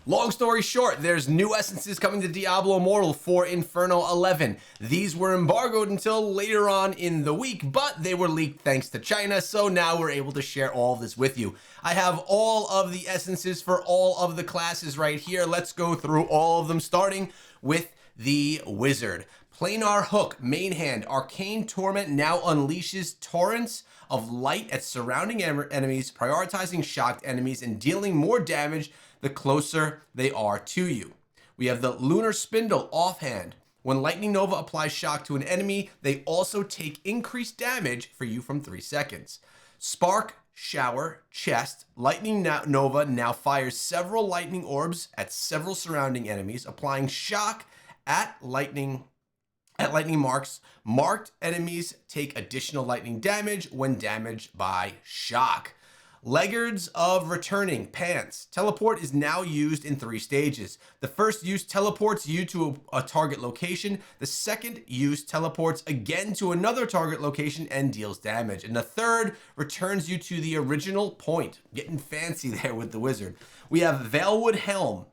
Long story short, there's new essences coming to Diablo Immortal for Inferno 11. These were embargoed until later on in the week, but they were leaked thanks to China, so now we're able to share all of this with you. I have all of the essences for all of the classes right here. Let's go through all of them, starting with the Wizard. Planar Hook, main hand, Arcane Torment now unleashes torrents of light at surrounding enemies, prioritizing shocked enemies and dealing more damage the closer they are to you. We have the Lunar Spindle, offhand. When Lightning Nova applies shock to an enemy, they also take increased damage for you from 3 seconds. Spark Shower, chest. Lightning Nova now fires several lightning orbs at several surrounding enemies, applying shock at lightning marks. Marked enemies take additional lightning damage when damaged by shock. Leggards of Returning, pants. Teleport is now used in 3 stages. The first use teleports you to a target location. The second use teleports again to another target location and deals damage. And the third returns you to the original point. Getting fancy there with the Wizard. We have Veilwood Helm.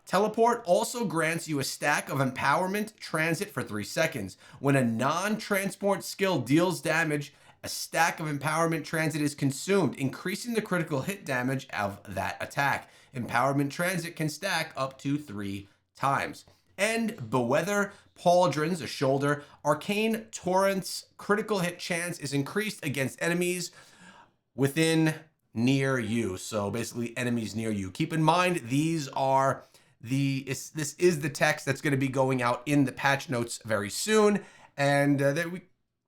Teleport also grants you a stack of Empowerment Transit for 3 seconds. When a non-transport skill deals damage, a stack of Empowerment Transit is consumed, increasing the critical hit damage of that attack. Empowerment Transit can stack up to 3 times. And Beweather Pauldrons, a shoulder. Arcane Torrent's critical hit chance is increased against enemies within near you. So basically enemies near you. Keep in mind, these are this is the text that's going to be going out in the patch notes very soon. And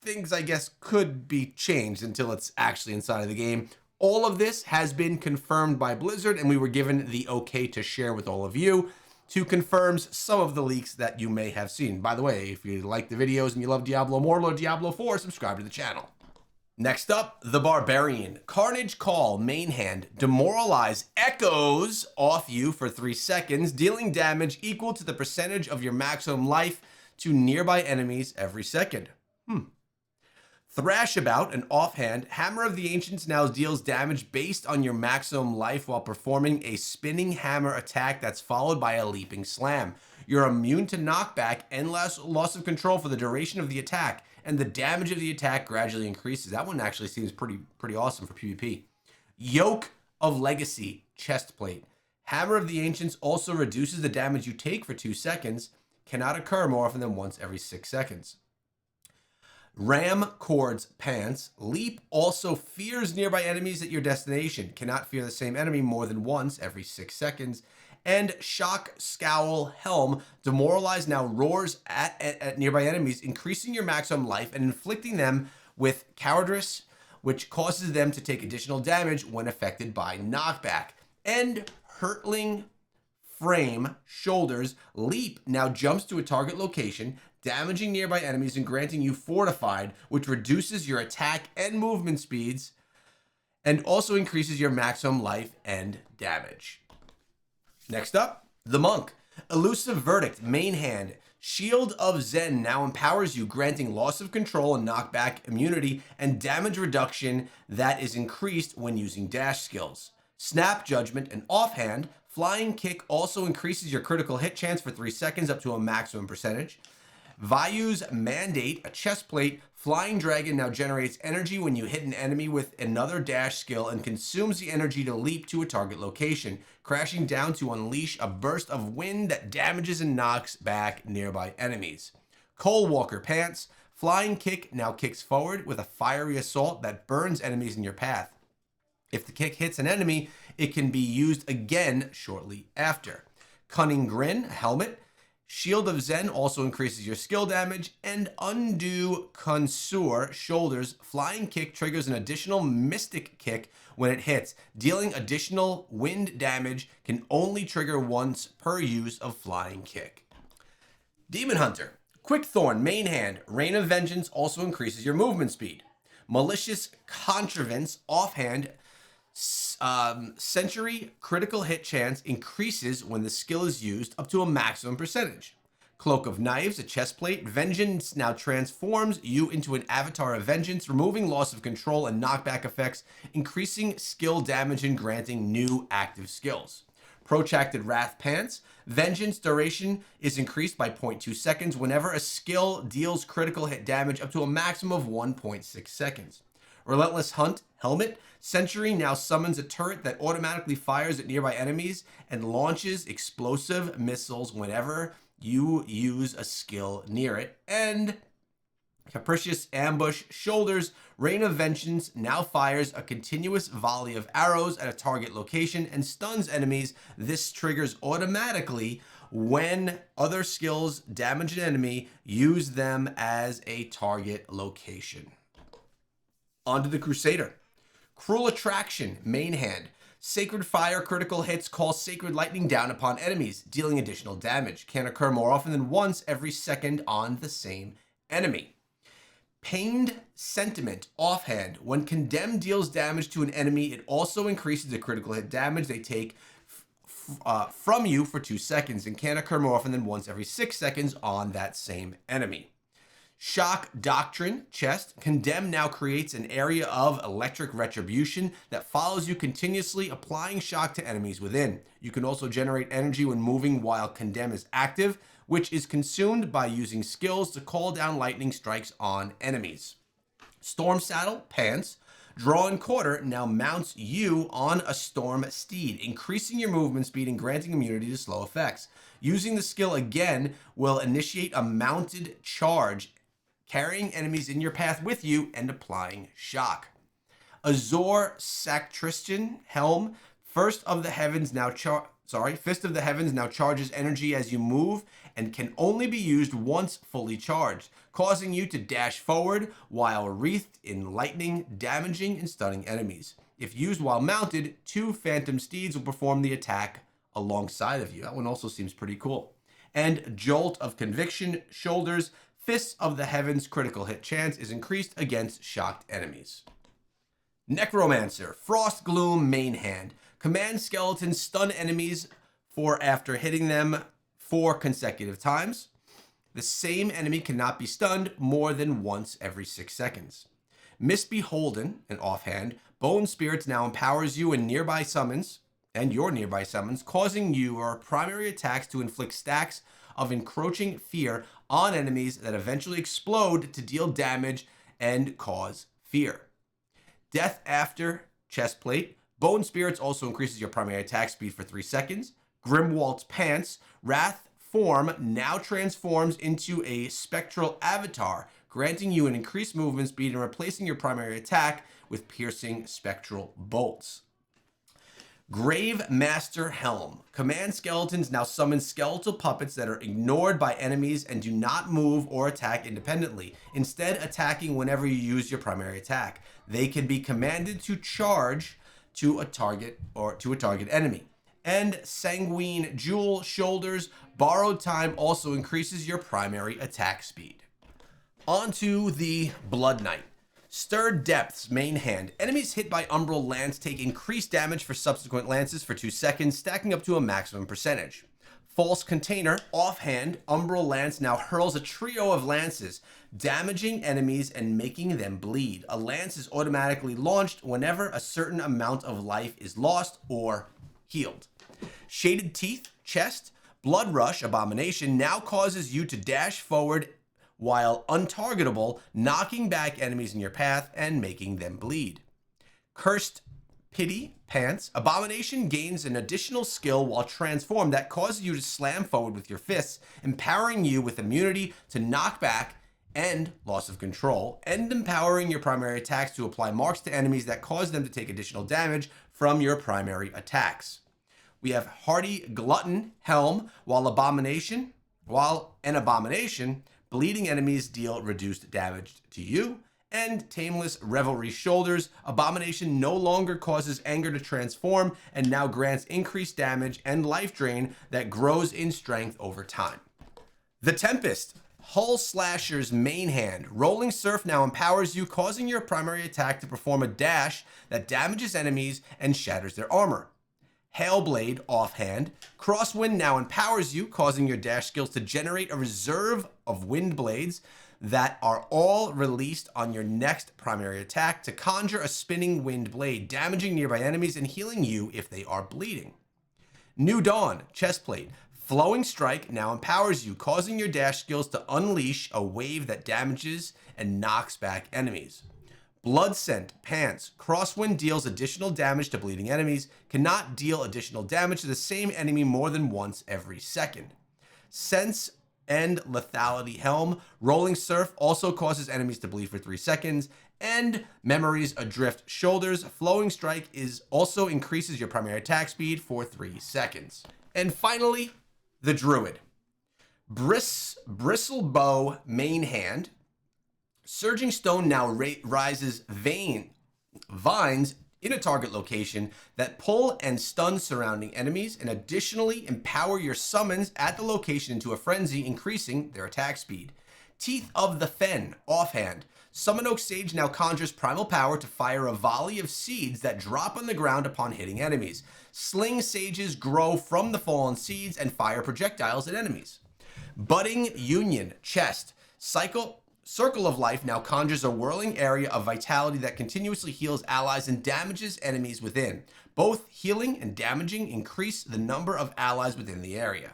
things, I guess, could be changed until it's actually inside of the game. All of this has been confirmed by Blizzard, and we were given the okay to share with all of you to confirm some of the leaks that you may have seen. By the way, if you like the videos and you love Diablo Immortal or Diablo 4, subscribe to the channel. Next up, the Barbarian. Carnage Call, main hand. Demoralize echoes off you for 3 seconds, dealing damage equal to the percentage of your maximum life to nearby enemies every second. Thrash About, an offhand. Hammer of the Ancients now deals damage based on your maximum life while performing a spinning hammer attack that's followed by a leaping slam. You're immune to knockback and loss of control for the duration of the attack, and the damage of the attack gradually increases. That one actually seems pretty awesome for PvP. Yoke of Legacy, chestplate. Hammer of the Ancients also reduces the damage you take for 2 seconds, cannot occur more often than once every 6 seconds. Ram Cord's pants. Leap also fears nearby enemies at your destination. Cannot fear the same enemy more than once every 6 seconds. And Shock Scowl Helm. Demoralize now roars at nearby enemies, increasing your maximum life and inflicting them with cowardice, which causes them to take additional damage when affected by knockback. And Hurtling Frame Shoulders. Leap now jumps to a target location, damaging nearby enemies and granting you Fortified, which reduces your attack and movement speeds and also increases your maximum life and damage. Next up, the Monk. Elusive Verdict, main hand. Shield of Zen now empowers you, granting loss of control and knockback immunity and damage reduction that is increased when using dash skills. Snap Judgment, an offhand. Flying Kick also increases your critical hit chance for 3 seconds up to a maximum percentage. Vayu's Mandate, a chestplate. Flying Dragon now generates energy when you hit an enemy with another dash skill and consumes the energy to leap to a target location, crashing down to unleash a burst of wind that damages and knocks back nearby enemies. Coal Walker Pants. Flying Kick now kicks forward with a fiery assault that burns enemies in your path. If the kick hits an enemy, it can be used again shortly after. Cunning Grin, helmet. Shield of Zen also increases your skill damage, and Undo Connoisseur Shoulders. Flying Kick triggers an additional Mystic Kick when it hits. Dealing additional wind damage can only trigger once per use of Flying Kick. Demon Hunter. Quick Thorn, main hand. Rain of Vengeance also increases your movement speed. Malicious Contrivance, offhand. Century critical hit chance increases when the skill is used up to a maximum percentage. Cloak of Knives, a chestplate. Vengeance now transforms you into an avatar of vengeance, removing loss of control and knockback effects, increasing skill damage and granting new active skills. Protracted Wrath Pants. Vengeance duration is increased by 0.2 seconds whenever a skill deals critical hit damage up to a maximum of 1.6 seconds. Relentless Hunt Helmet. Sentry now summons a turret that automatically fires at nearby enemies and launches explosive missiles whenever you use a skill near it. And Capricious Ambush Shoulders. Rain of Vengeance now fires a continuous volley of arrows at a target location and stuns enemies. This triggers automatically when other skills damage an enemy. Use them as a target location. On to the Crusader. Cruel Attraction, main hand. Sacred Fire critical hits call Sacred Lightning down upon enemies, dealing additional damage. Can occur more often than once every second on the same enemy. Pained Sentiment, offhand. When Condemned deals damage to an enemy, it also increases the critical hit damage they take from you for 2 seconds and can occur more often than once every 6 seconds on that same enemy. Shock Doctrine, chest. Condemn now creates an area of electric retribution that follows you continuously, applying shock to enemies within. You can also generate energy when moving while Condemn is active, which is consumed by using skills to call down lightning strikes on enemies. Storm Saddle, pants. Drawn Quarter now mounts you on a Storm Steed, increasing your movement speed and granting immunity to slow effects. Using the skill again will initiate a mounted charge, carrying enemies in your path with you and applying shock. Azor Sacristan Helm. Fist of the Heavens now charges energy as you move and can only be used once fully charged, causing you to dash forward while wreathed in lightning, damaging and stunning enemies. If used while mounted, 2 Phantom Steeds will perform the attack alongside of you. That one also seems pretty cool. And Jolt of Conviction Shoulders. Fists of the Heavens critical hit chance is increased against shocked enemies. Necromancer, Frost Gloom, main hand. Command skeletons stun enemies for after hitting them 4 consecutive times. The same enemy cannot be stunned more than once every 6 seconds. Misbeholden, an offhand. Bone Spirits now empowers you and nearby summons, causing your primary attacks to inflict stacks of encroaching fear on enemies that eventually explode to deal damage and cause fear. Death After Chestplate. Bone Spirits also increases your primary attack speed for 3 seconds. Grimwald's Pants. Wrath form now transforms into a spectral avatar, granting you an increased movement speed and replacing your primary attack with piercing spectral bolts. Grave Master Helm. Command skeletons now summon skeletal puppets that are ignored by enemies and do not move or attack independently, instead attacking whenever you use your primary attack. They can be commanded to charge to a target enemy. And Sanguine Jewel Shoulders. Borrowed Time also increases your primary attack speed. On to the Blood Knight. Stirred Depths, main hand. Enemies hit by Umbral Lance take increased damage for subsequent lances for 2 seconds, stacking up to a maximum percentage. False Container, offhand. Umbral Lance now hurls a trio of lances, damaging enemies and making them bleed. A lance is automatically launched whenever a certain amount of life is lost or healed. Shaded Teeth, chest. Blood Rush, Abomination, now causes you to dash forward while untargetable, knocking back enemies in your path and making them bleed. Cursed Pity, pants. Abomination gains an additional skill while transformed that causes you to slam forward with your fists, empowering you with immunity to knock back and loss of control, and empowering your primary attacks to apply marks to enemies that cause them to take additional damage from your primary attacks. We have Hardy Glutton, Helm, while an abomination, bleeding enemies deal reduced damage to you. And Tameless Revelry Shoulders. Abomination no longer causes anger to transform and now grants increased damage and life drain that grows in strength over time. The Tempest. Hull Slasher's main hand. Rolling Surf now empowers you, causing your primary attack to perform a dash that damages enemies and shatters their armor. Hailblade, offhand. Crosswind now empowers you, causing your dash skills to generate a reserve of wind blades that are all released on your next primary attack to conjure a spinning wind blade, damaging nearby enemies and healing you if they are bleeding. New Dawn, chestplate. Flowing Strike now empowers you, causing your dash skills to unleash a wave that damages and knocks back enemies. Blood Scent, pants. Crosswind deals additional damage to bleeding enemies, cannot deal additional damage to the same enemy more than once every second. Sense and Lethality Helm. Rolling Surf also causes enemies to bleed for 3 seconds. And Memories Adrift Shoulders. Flowing Strike also increases your primary attack speed for 3 seconds. And finally, the Druid. Bristle Bow, main hand. Surging Stone now rises vines in a target location that pull and stun surrounding enemies, and additionally empower your summons at the location into a frenzy, increasing their attack speed. Teeth of the Fen, offhand. Summon Oak Sage now conjures primal power to fire a volley of seeds that drop on the ground upon hitting enemies. Sling Sages grow from the fallen seeds and fire projectiles at enemies. Budding Union, chest. Circle of Life now conjures a whirling area of vitality that continuously heals allies and damages enemies within. Both healing and damaging increase the number of allies within the area.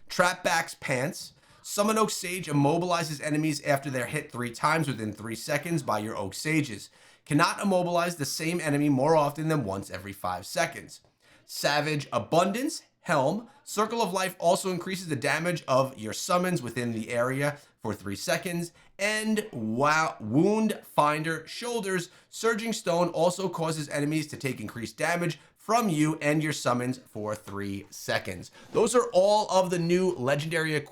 Trapback's Pants. Summon Oak Sage immobilizes enemies after they're hit 3 times within 3 seconds by your Oak Sages. Cannot immobilize the same enemy more often than once every 5 seconds. Savage Abundance, Helm. Circle of Life also increases the damage of your summons within the area for 3 seconds. And Wound Finder Shoulders. Surging Stone also causes enemies to take increased damage from you and your summons for 3 seconds. Those are all of the new legendary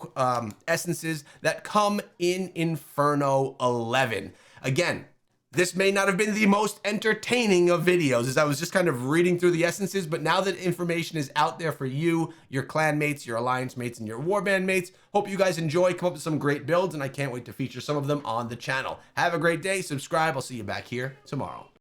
essences that come in Inferno 11. Again, this may not have been the most entertaining of videos as I was just kind of reading through the essences, but now that information is out there for you, your clan mates, your alliance mates, and your warband mates, hope you guys enjoy, come up with some great builds, and I can't wait to feature some of them on the channel. Have a great day, subscribe, I'll see you back here tomorrow.